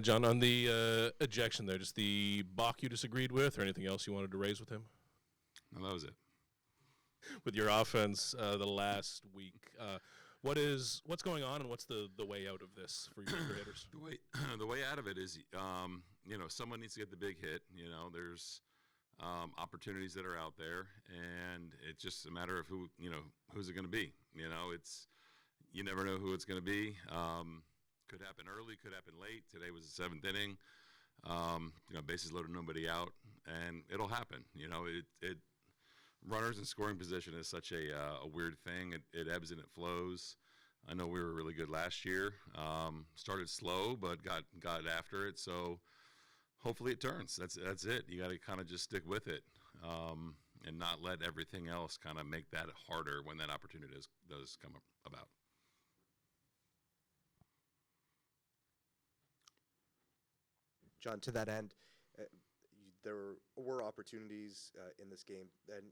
John, on the ejection there, just the balk you disagreed with, or anything else you wanted to raise with him? No, that was it. With your offense the last week, what's going on, and what's the way out of this for your hitters? The way out of it is, someone needs to get the big hit. There's opportunities that are out there, and it's just a matter of who's it going to be. You never know who it's going to be. Could happen early, could happen late. Today was the seventh inning. Bases loaded, nobody out, and it'll happen. It runners in scoring position is such a weird thing. It ebbs and it flows. I know we were really good last year. Started slow, but got after it. So hopefully it turns. That's it. You got to kind of just stick with it, and not let everything else kind of make that harder when that opportunity does come about. John, to that end, there were opportunities in this game, and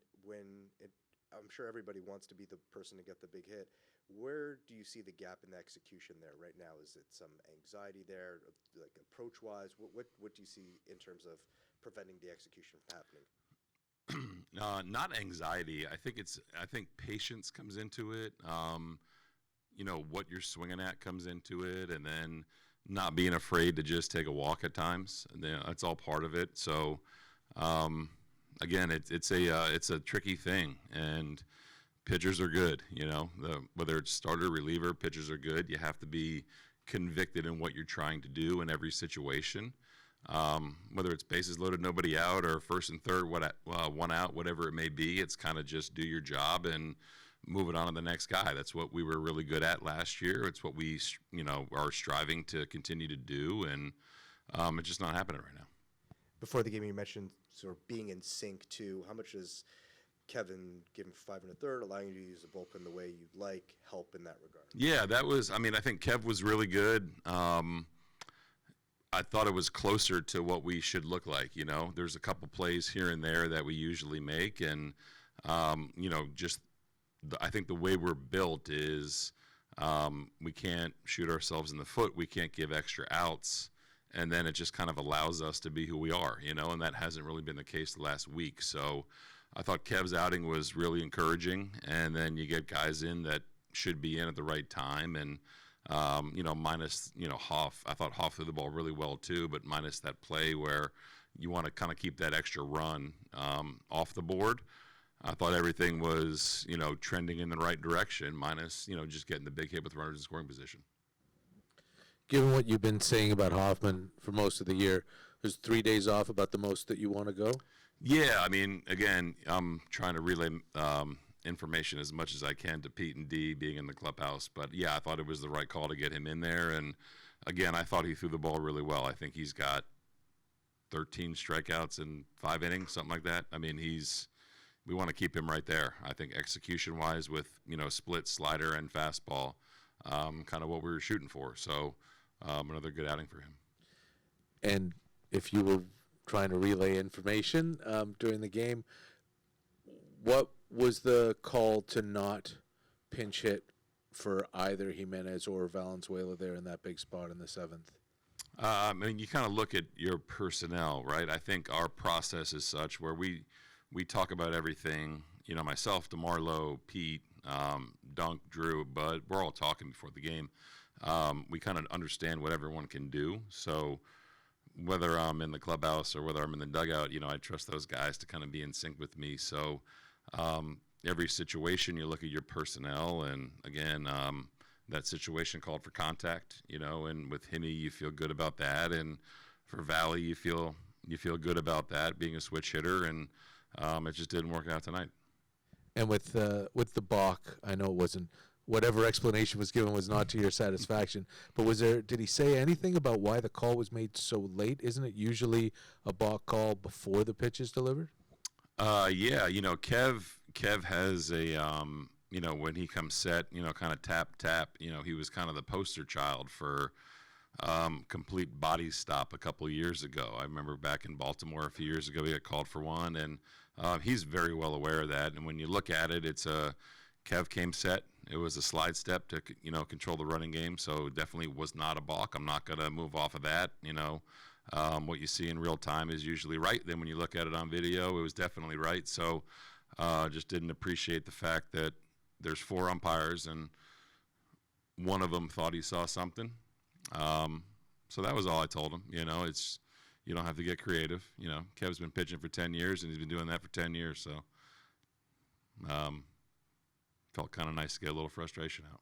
I'm sure everybody wants to be the person to get the big hit. Where do you see the gap in the execution there right now? Is it some anxiety there, like approach-wise? What do you see in terms of preventing the execution from happening? Not anxiety. I think patience comes into it. What you're swinging at comes into it, and then not being afraid to just take a walk at times. That's all part of it. So, again, it's a tricky thing, and pitchers are good. Whether it's starter, reliever, pitchers are good. You have to be convicted in what you're trying to do in every situation. Whether it's bases loaded, nobody out, or first and third, one out, whatever it may be, it's kind of just do your job and move it on to the next guy. That's what we were really good at last year. It's what we, are striving to continue to do, and it's just not happening right now. Before the game, you mentioned sort of being in sync too. How much does Kevin giving 5 1/3, allowing you to use the bullpen the way you'd like, help in that regard? Yeah, I think Kev was really good. I thought it was closer to what we should look like. There's a couple plays here and there that we usually make, and I think the way we're built is we can't shoot ourselves in the foot. We can't give extra outs. And then it just kind of allows us to be who we are, and that hasn't really been the case the last week. So I thought Kev's outing was really encouraging. And then you get guys in that should be in at the right time. And, minus, Hoff. I thought Hoff threw the ball really well too, but minus that play where you want to kind of keep that extra run off the board. I thought everything was, trending in the right direction, minus, just getting the big hit with runners in scoring position. Given what you've been saying about Hoffman for most of the year, is 3 days off about the most that you want to go? Yeah, again, I'm trying to relay information as much as I can to Pete and Dee being in the clubhouse. But, yeah, I thought it was the right call to get him in there. And, again, I thought he threw the ball really well. I think he's got 13 strikeouts in 5 innings, something like that. We want to keep him right there. I think execution-wise with, split, slider, and fastball, kind of what we were shooting for. So another good outing for him. And if you were trying to relay information during the game, what was the call to not pinch hit for either Jimenez or Valenzuela there in that big spot in the 7th? You kind of look at your personnel, right? I think our process is such where we talk about everything, myself, DeMarlo, Pete, Dunk, Drew, Bud, we're all talking before the game. We kind of understand what everyone can do. So whether I'm in the clubhouse or whether I'm in the dugout, I trust those guys to kind of be in sync with me. So every situation, you look at your personnel, and again, that situation called for contact, and with Himmy, you feel good about that. And for Valley, you feel good about that being a switch hitter, and it just didn't work out tonight. And with the balk, I know it wasn't, whatever explanation was given was not to your satisfaction, but did he say anything about why the call was made so late? Isn't it usually a balk call before the pitch is delivered? Yeah, Kev has a, when he comes set, kind of tap, he was kind of the poster child for complete body stop a couple of years ago. I remember back in Baltimore a few years ago, he got called for one, and he's very well aware of that. And when you look at it, it's a Kev came set. It was a slide step to, control the running game. So it definitely was not a balk. I'm not going to move off of that. What you see in real time is usually right. Then when you look at it on video, it was definitely right. So just didn't appreciate the fact that there's 4 umpires and one of them thought he saw something. So that was all I told him. It's, you don't have to get creative. Kev's been pitching for 10 years and he's been doing that for 10 years. So felt kind of nice to get a little frustration out.